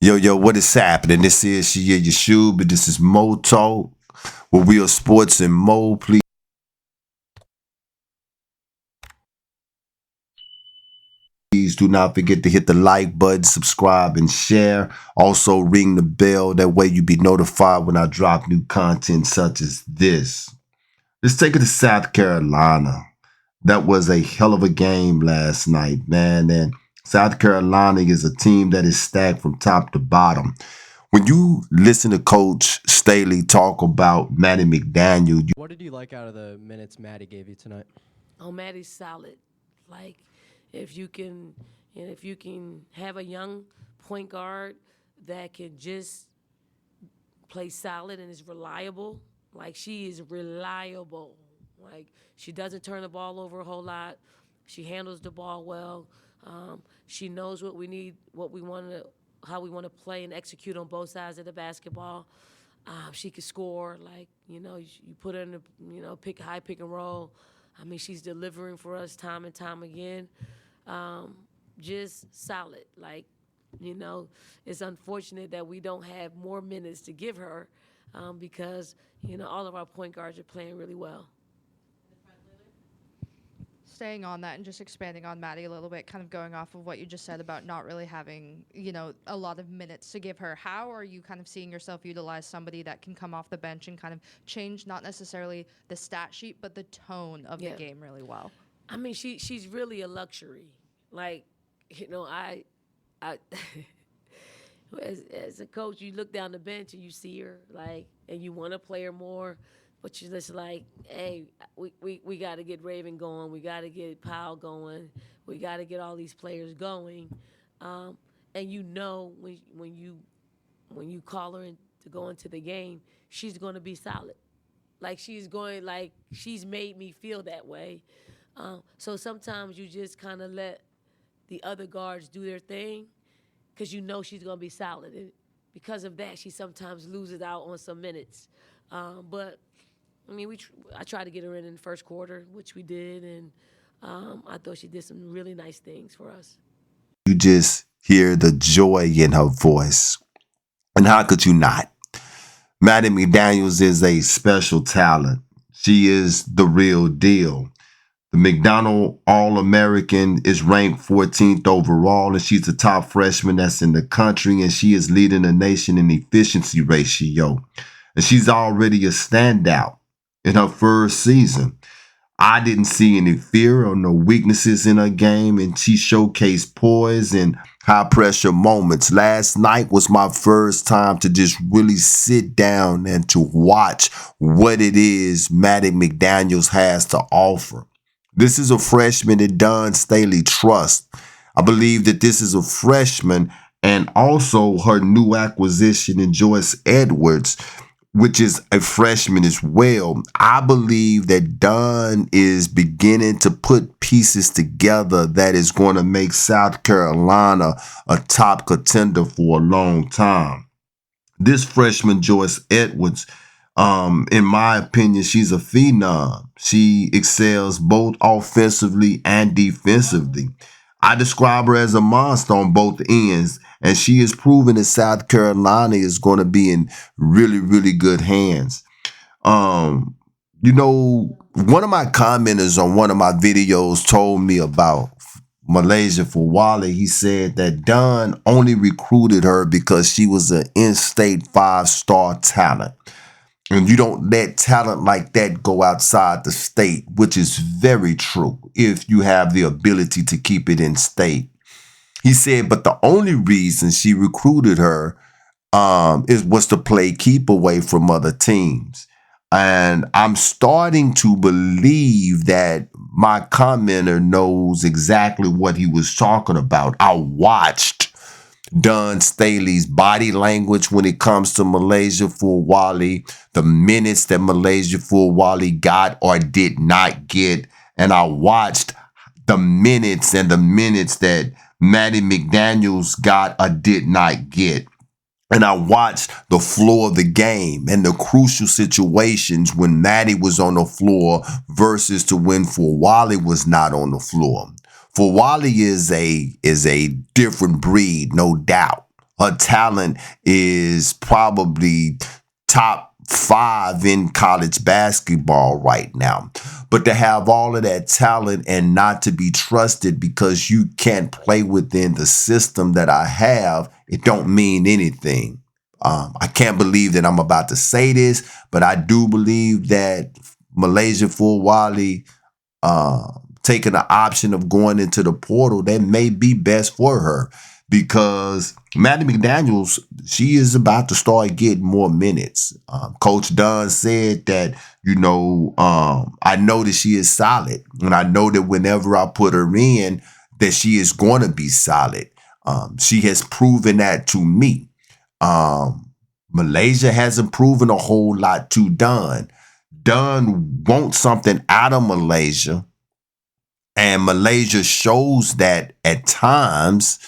Yo, yo, what is happening? This is Shia Yeshua, but this is Mo Talk with Real Sports and Mo. Please do not forget to hit the like button, subscribe, and share. Also, ring the bell. That way, you be notified when I drop new content such as this. Let's take it to South Carolina. That was a hell of a game last night, man. And South Carolina is a team that is stacked from top to bottom. When you listen to Coach Staley talk about Matty McDaniel, What did you like out of the minutes Maddie gave you tonight? Oh, Maddie's solid. Like, if you can, and if you can have a young point guard that can just play solid and is reliable, like she is reliable. Like she doesn't turn the ball over a whole lot. She handles the ball well. She knows what we need, what we want to, how we want to play and execute on both sides of the basketball. She could score. Like you put her in the pick and roll. I mean, she's delivering for us time and time again. Just solid. Like, it's unfortunate that we don't have more minutes to give her because, all of our point guards are playing really well. Staying on that and just expanding on Maddie a little bit, kind of going off of what you just said about not really having, a lot of minutes to give her. How are you kind of seeing yourself utilize somebody that can come off the bench and kind of change not necessarily the stat sheet, but the tone of the game really well? I mean, she's really a luxury. Like, I as a coach, you look down the bench and you see her, like, and you want to play her more. But you're just like, hey, we got to get Raven going. We got to get Powell going. We got to get all these players going. And when you call her in to go into the game, she's going to be solid. Like she's made me feel that way. So sometimes you just kind of let the other guards do their thing because she's going to be solid. And because of that, she sometimes loses out on some minutes. But I mean, I tried to get her in the first quarter, which we did, and I thought she did some really nice things for us. you just hear the joy in her voice. And how could you not? Matty McDaniels is a special talent. She is the real deal. The McDonald All-American is ranked 14th overall, and she's the top freshman that's in the country, and she is leading the nation in efficiency ratio. And she's already a standout in her first season. I didn't see any fear or no weaknesses in her game, and she showcased poise and high pressure moments. Last night was my first time to just really sit down and to watch what it is Matty McDaniels has to offer. This is a freshman that Don Staley trusts. I believe that this is a freshman and also her new acquisition in Joyce Edwards, which is a freshman as well. I believe that Don is beginning to put pieces together that is going to make South Carolina a top contender for a long time. This freshman, Joyce Edwards, in my opinion, she's a phenom. She excels both offensively and defensively. I describe her as a monster on both ends, and she is proving that South Carolina is going to be in really, really good hands. One of my commenters on one of my videos told me about Malaysia for Wally. He said that Don only recruited her because she was an in-state 5-star talent. And you don't let talent like that go outside the state, which is very true if you have the ability to keep it in state. He said, but the only reason she recruited her was to play keep away from other teams. And I'm starting to believe that my commenter knows exactly what he was talking about. I watched Don Staley's body language when it comes to Malaysia for Wally, the minutes that Malaysia for Wally got or did not get. And I watched the minutes that Matty McDaniels got or did not get. And I watched the flow of the game and the crucial situations when Matty was on the floor versus to when Fawali was not on the floor. Fawali is a different breed, no doubt. Her talent is probably top 5 in college basketball right now. But to have all of that talent and not to be trusted because you can't play within the system that I have, it don't mean anything. I can't believe that I'm about to say this, but I do believe that Malaysia Fulwale taking the option of going into the portal, that may be best for her because Maddie McDaniels, she is about to start getting more minutes. Coach Dunn said that, I know that she is solid, and I know that whenever I put her in, that she is going to be solid. She has proven that to me. Malaysia hasn't proven a whole lot to Dunn. Dunn wants something out of Malaysia, and Malaysia shows that at times,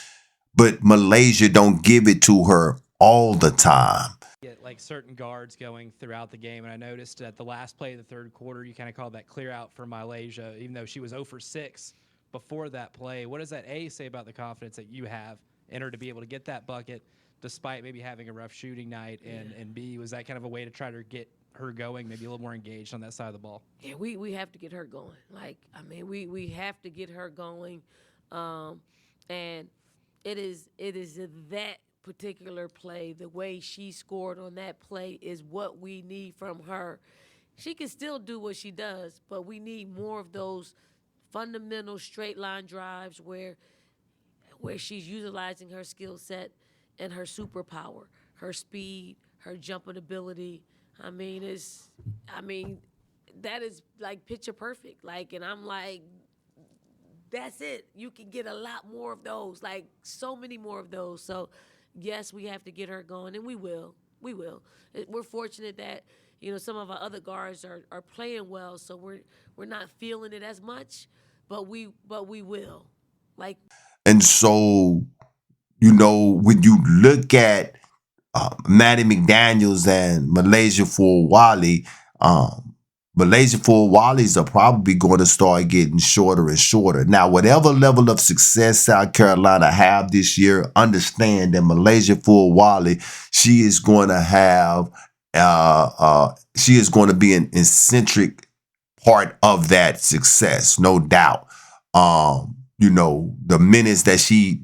but Malaysia don't give it to her all the time. Get like certain guards going throughout the game, and I noticed at the last play of the third quarter, you kind of called that clear out for Malaysia, even though she was 0 for 6 before that play. What does that A say about the confidence that you have in her to be able to get that bucket despite maybe having a rough shooting night? And B, was that kind of a way to try to get her going, maybe a little more engaged on that side of the ball? Yeah, we have to get her going. We have to get her going, and it is that particular play, the way she scored on that play is what we need from her. She can still do what she does, but we need more of those fundamental straight line drives where she's utilizing her skill set and her superpower, her speed, her jumping ability. That is like picture perfect. And I'm like, that's it. You can get a lot more of those, like so many more of those. So, yes, we have to get her going, and we will. We will. We're fortunate that some of our other guards are playing well, so we're not feeling it as much, but we will. And so, when you look at Maddie McDaniels and Malaysia Fulwale, Malaysia Fulwales are probably going to start getting shorter and shorter. Now, whatever level of success South Carolina have this year, understand that Malaysia Fulwale, she is going to have, she is going to be an eccentric part of that success, no doubt. The minutes that she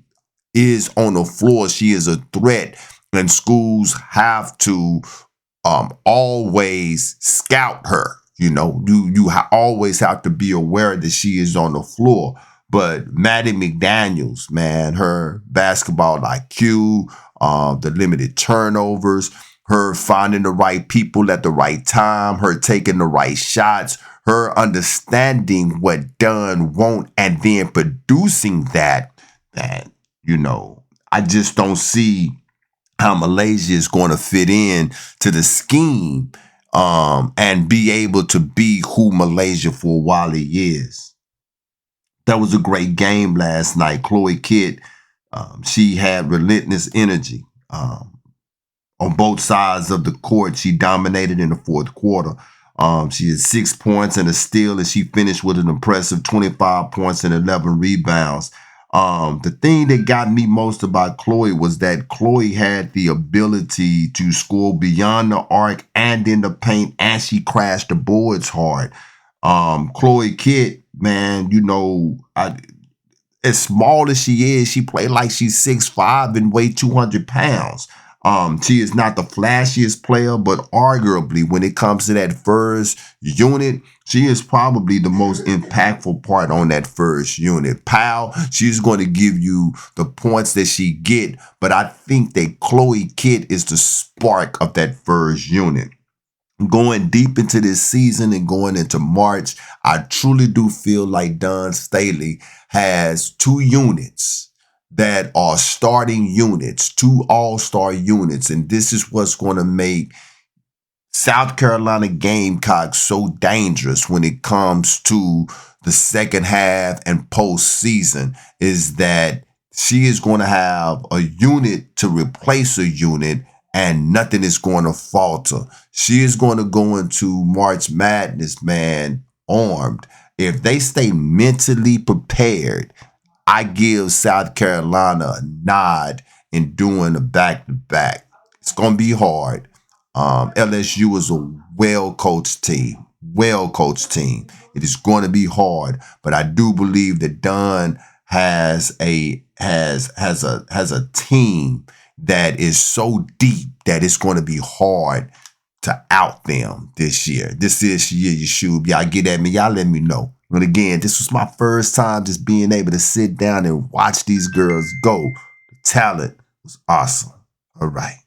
is on the floor, she is a threat, and schools have to always scout her. You always have to be aware that she is on the floor. But Maddie McDaniels, man, her basketball IQ, the limited turnovers, her finding the right people at the right time, her taking the right shots, her understanding what Dunn want and then producing that, I just don't see how Malaysia is going to fit in to the scheme and be able to be who Malaysia Fulwale is. That was a great game last night. Chloe Kidd, she had relentless energy on both sides of the court. She dominated in the fourth quarter. She had 6 points and a steal, and she finished with an impressive 25 points and 11 rebounds. The thing that got me most about Chloe was that Chloe had the ability to score beyond the arc and in the paint, and she crashed the boards hard. Chloe Kidd, man, as small as she is, she played like she's 6'5" and weighed 200 pounds. She is not the flashiest player, but arguably when it comes to that first unit, she is probably the most impactful part on that first unit. Powell, she's going to give you the points that she get, but I think that Chloe Kidd is the spark of that first unit. Going deep into this season and going into March, I truly do feel like Dawn Staley has 2 units that are starting units, 2 all-star units, and this is what's going to make South Carolina Gamecocks so dangerous when it comes to the second half and postseason, is that she is going to have a unit to replace a unit, and nothing is going to falter. She is going to go into March Madness, man, armed. If they stay mentally prepared, I give South Carolina a nod and doing a back-to-back. It's going to be hard. LSU is a well-coached team. Well-coached team. It is going to be hard, but I do believe that Dunn has a team that is so deep that it's going to be hard to out them this year. This year, Yashub. Y'all get at me. Y'all let me know. But again, this was my first time just being able to sit down and watch these girls go. The talent was awesome. All right.